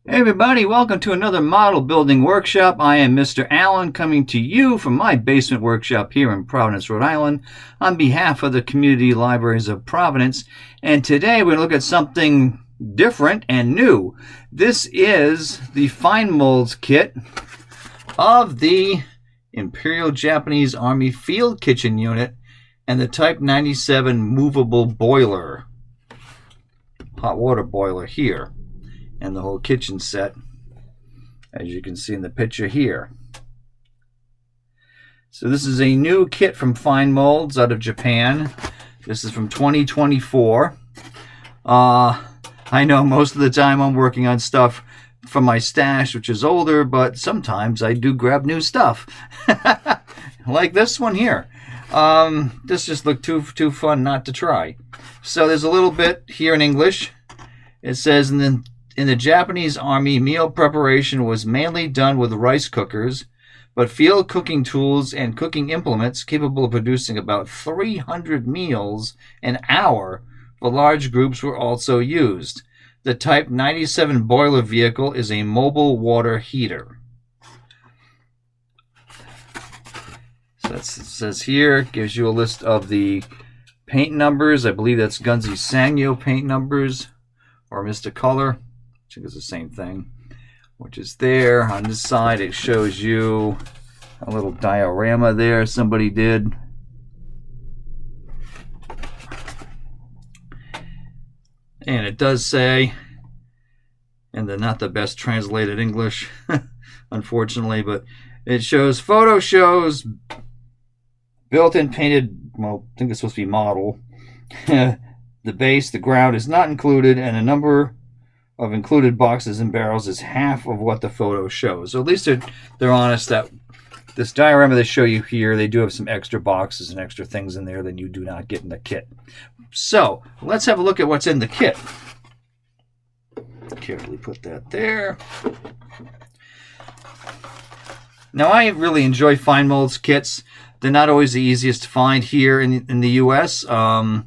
Hey everybody, welcome to another model building workshop. I am Mr. Allen coming to you from my basement workshop here in Providence, Rhode Island on behalf of the Community Libraries of Providence. And today we're going to look at something different and new. This is the fine molds kit of the Imperial Japanese Army Field Kitchen Unit and the Type 97 Movable Boiler, hot water boiler here. And the whole kitchen set, as you can see in the picture here. So this is a new kit from Fine Molds out of Japan. This is from 2024. I know most of the time I'm working on stuff from my stash, which is older, but sometimes I do grab new stuff. Like this one here. This just looked too fun not to try. So there's a little bit here in English. It says, in the Japanese Army, meal preparation was mainly done with rice cookers, but field cooking tools and cooking implements capable of producing about 300 meals an hour for large groups were also used. The Type 97 boiler vehicle is a mobile water heater. So it says here, gives you a list of the paint numbers. I believe that's Gunzi Sanyo paint numbers, or Mr. Color. I think it's the same thing, which is there. On this side, it shows you a little diorama there somebody did. And it does say, and they're not the best translated English, unfortunately, but it shows photo shows built-in painted, well, I think it's supposed to be model. The base, the ground is not included, and a number of included boxes and barrels is half of what the photo shows. So at least they're honest that this diorama they show you here, they do have some extra boxes and extra things in there that you do not get in the kit. So let's have a look at what's in the kit. Carefully put that there. Now I really enjoy Fine Molds kits. They're not always the easiest to find here in the US, and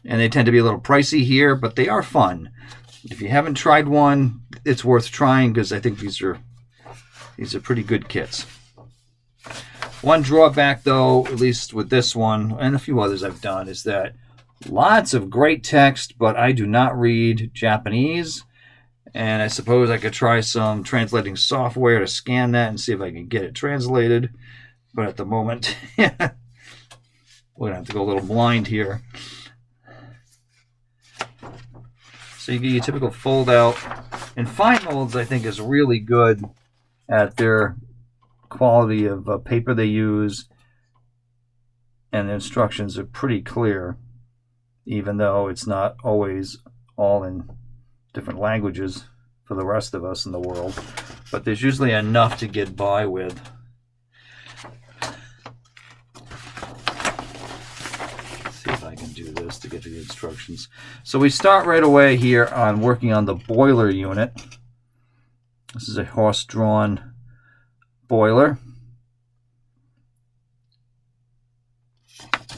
they tend to be a little pricey here, but they are fun. If you haven't tried one, it's worth trying because I think these are pretty good kits. One drawback, though, at least with this one and a few others I've done, is that lots of great text, but I do not read Japanese. And I suppose I could try some translating software to scan that and see if I can get it translated. But at the moment, we're going to have to go a little blind here. So you get your typical fold out. And Fine Molds, I think, is really good at their quality of paper they use. And the instructions are pretty clear, even though it's not always all in different languages for the rest of us in the world. But there's usually enough to get by with. I can do this to get to the instructions. So we start right away here on working on the boiler unit. This is a horse-drawn boiler.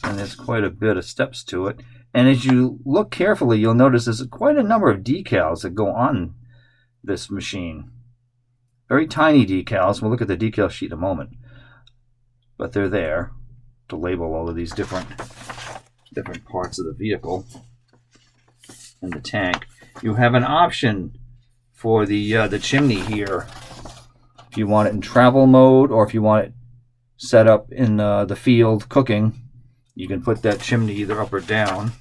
And there's quite a bit of steps to it. And as you look carefully, you'll notice there's quite a number of decals that go on this machine. Very tiny decals. We'll look at the decal sheet in a moment. But they're there to label all of these different parts of the vehicle and the tank. You have an option for the chimney here. If you want it in travel mode or if you want it set up in the field cooking, you can put that chimney either up or down.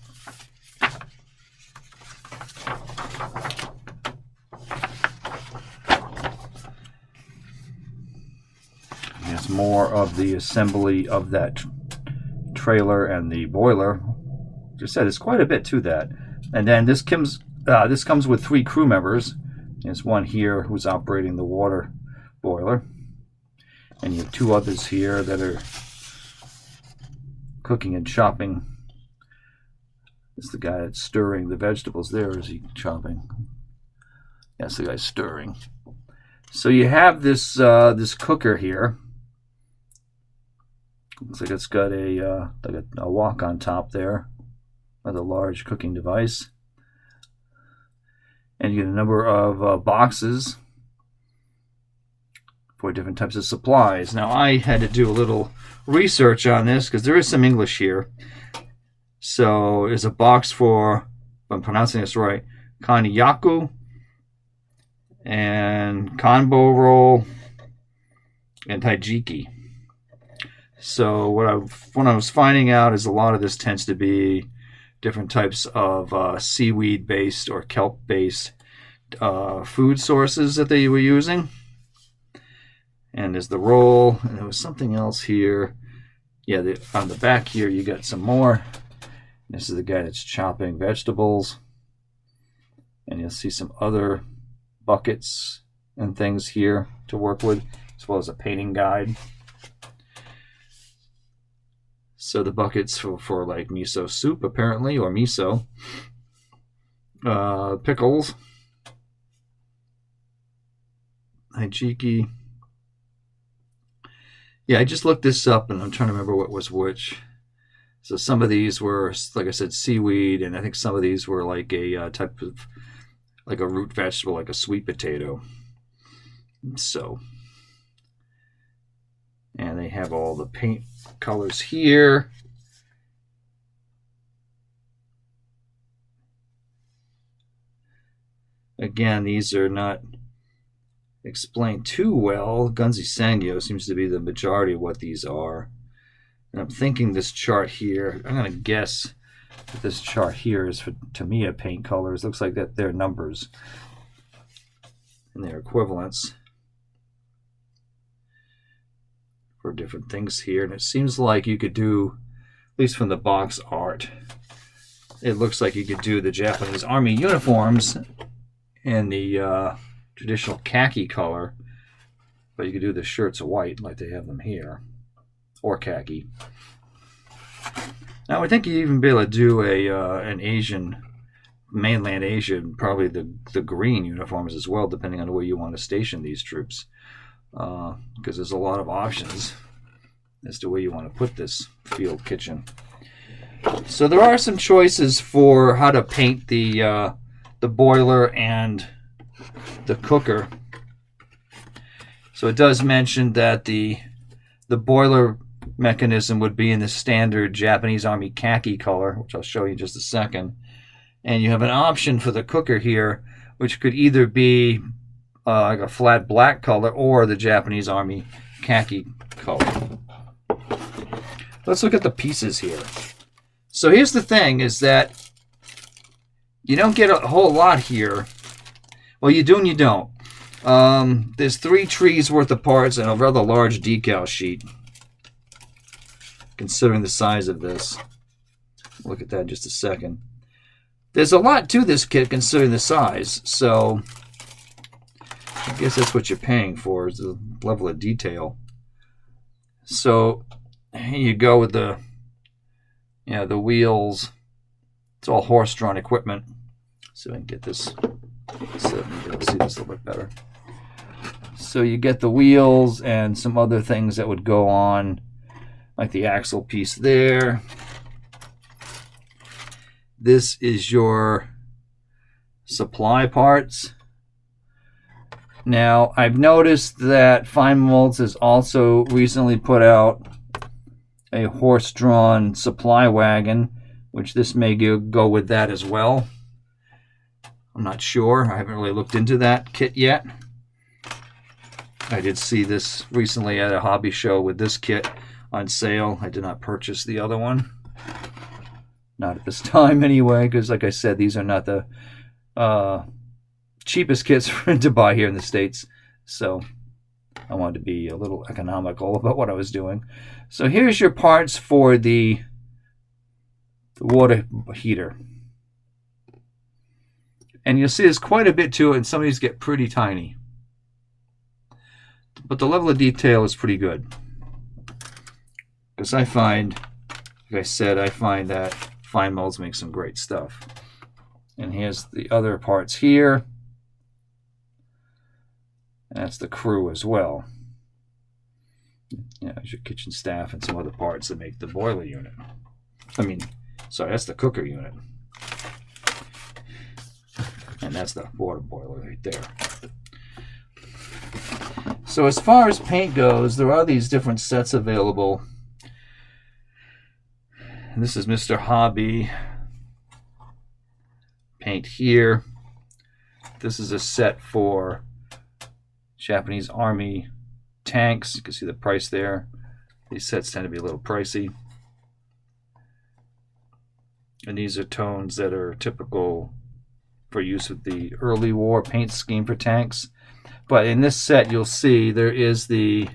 There's more of the assembly of that trailer and the boiler. Just said, it's quite a bit to that. And then this comes with 3 crew members. There's one here who's operating the water boiler, and you have 2 others here that are cooking and chopping. It's the guy that's stirring the vegetables there. Is he chopping? Yes, the guy's stirring. So you have this this cooker here. Looks like it's got a wok on top there with a large cooking device. And you get a number of boxes for different types of supplies. Now, I had to do a little research on this because there is some English here. So there's a box for, if I'm pronouncing this right, Kanyaku and Kanbo roll and Taijiki. So what I was finding out is a lot of this tends to be different types of seaweed-based or kelp-based food sources that they were using. And there's the roll, and there was something else here. Yeah, on the back here you got some more. This is the guy that's chopping vegetables. And you'll see some other buckets and things here to work with, as well as a painting guide. So the buckets for like miso soup, apparently, or miso. Pickles. Hijiki. Yeah, I just looked this up, and I'm trying to remember what was which. So some of these were, like I said, seaweed, and I think some of these were like a type of, like a root vegetable, like a sweet potato. So, and they have all the paint colors here. Again, these are not explained too well. Gunzi Sangyo seems to be the majority of what these are. And I'm thinking this chart here, I'm going to guess that this chart here is for Tamiya paint colors. Looks like that they're numbers and their equivalents for different things here. And it seems like you could do, at least from the box art, it looks like you could do the Japanese Army uniforms in the traditional khaki color, but you could do the shirts white like they have them here, or khaki. Now I think you'd even be able to do an Asian, mainland Asian, probably the green uniforms as well, depending on where you want to station these troops, because there's a lot of options as to where you want to put this field kitchen. So there are some choices for how to paint the boiler and the cooker. So it does mention that the boiler mechanism would be in the standard Japanese Army khaki color, which I'll show you in just a second. And you have an option for the cooker here, which could either be like a flat black color or the Japanese Army khaki color. Let's look at the pieces here. So here's the thing, is that you don't get a whole lot here. Well, you do and you don't. There's 3 trees worth of parts and a rather large decal sheet, considering the size of this. Look at that in just a second. There's a lot to this kit considering the size, so I guess that's what you're paying for, is the level of detail. So here you go with the wheels. It's all horse-drawn equipment. So I can get this, so you'll see this a little bit better. So you get the wheels and some other things that would go on, like the axle piece there. This is your supply parts. Now, I've noticed that Fine Molds has also recently put out a horse-drawn supply wagon, which this may go with that as well. I'm not sure. I haven't really looked into that kit yet. I did see this recently at a hobby show with this kit on sale. I did not purchase the other one. Not at this time anyway, because like I said, these are not the cheapest kits to buy here in the States. So I wanted to be a little economical about what I was doing. So here's your parts for the water heater. And you'll see there's quite a bit to it, and some of these get pretty tiny. But the level of detail is pretty good. Because I find, like I said, I find that Fine Molds make some great stuff. And here's the other parts here. And that's the crew as well. Yeah, there's your kitchen staff and some other parts that make the boiler unit. Sorry, that's the cooker unit. And that's the water boiler right there. So as far as paint goes, there are these different sets available. And this is Mr. Hobby paint here. This is a set for Japanese Army tanks. You can see the price there. These sets tend to be a little pricey. And these are tones that are typical for use with the early war paint scheme for tanks. But in this set, you'll see there is the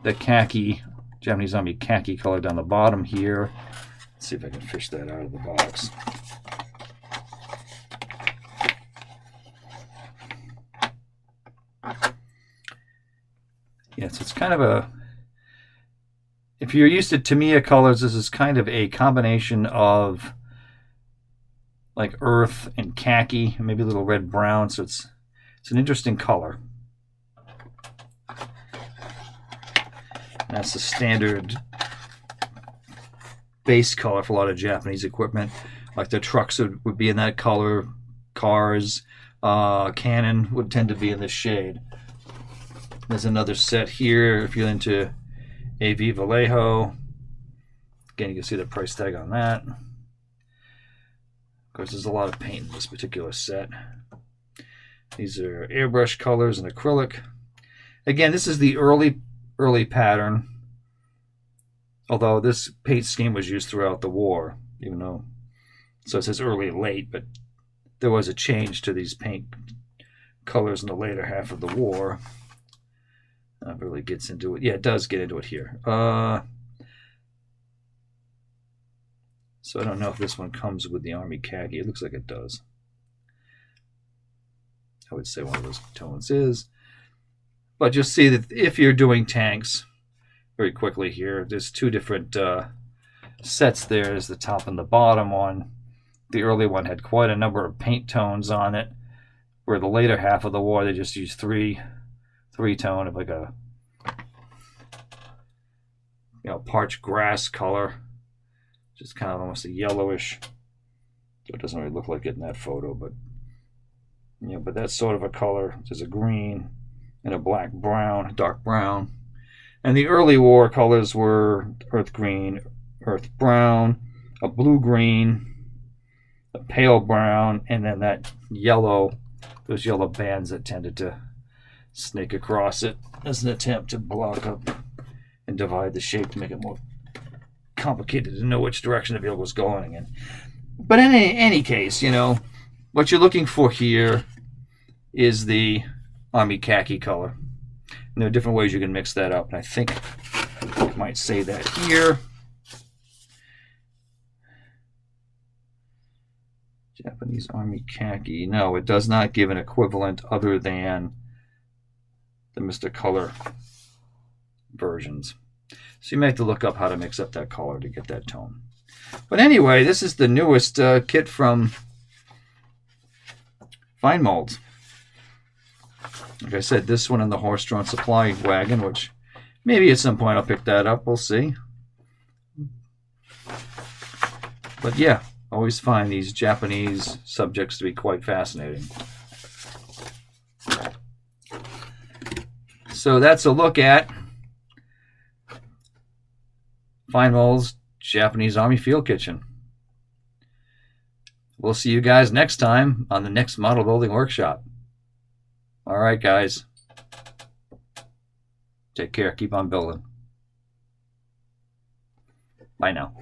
khaki, Japanese Army khaki color down the bottom here. Let's see if I can fish that out of the box. Yes, it's kind of a, if you're used to Tamiya colors, this is kind of a combination of like earth and khaki, maybe a little red brown, so it's an interesting color. That's the standard base color for a lot of Japanese equipment. Like the trucks would be in that color, cars, cannon would tend to be in this shade. There's another set here if you're into AV Vallejo. Again, you can see the price tag on that. Of course, there's a lot of paint in this particular set. These are airbrush colors and acrylic. Again, this is the early pattern, although this paint scheme was used throughout the war, even though, so it says early and late, but there was a change to these paint colors in the later half of the war. It really gets into it. Yeah, it does get into it here. So I don't know if this one comes with the Army khaki. It looks like it does. I would say one of those tones is. But you'll see that if you're doing tanks, very quickly here, there's two different sets there. There's the top and the bottom one. The early one had quite a number of paint tones on it, where the later half of the war, they just used three tone of like a, parched grass color, just kind of almost a yellowish. So it doesn't really look like it in that photo, but but that's sort of a color. There's a green and a black brown, dark brown. And the early war colors were earth green, earth brown, a blue green, a pale brown, and then that yellow, those yellow bands that tended to snake across it as an attempt to block up and divide the shape to make it more complicated to know which direction the vehicle was going in. But in any case, what you're looking for here is the Army khaki color. And there are different ways you can mix that up, and I think I might say that here. Japanese Army khaki. No, it does not give an equivalent other than the Mr. Color versions. So you may have to look up how to mix up that color to get that tone. But anyway, this is the newest kit from Fine Molds. Like I said, this one in the horse-drawn supply wagon, which maybe at some point I'll pick that up. We'll see. But yeah, always find these Japanese subjects to be quite fascinating. So that's a look at Fine Molds Japanese Army Field Kitchen. We'll see you guys next time on the next model building workshop. All right, guys. Take care. Keep on building. Bye now.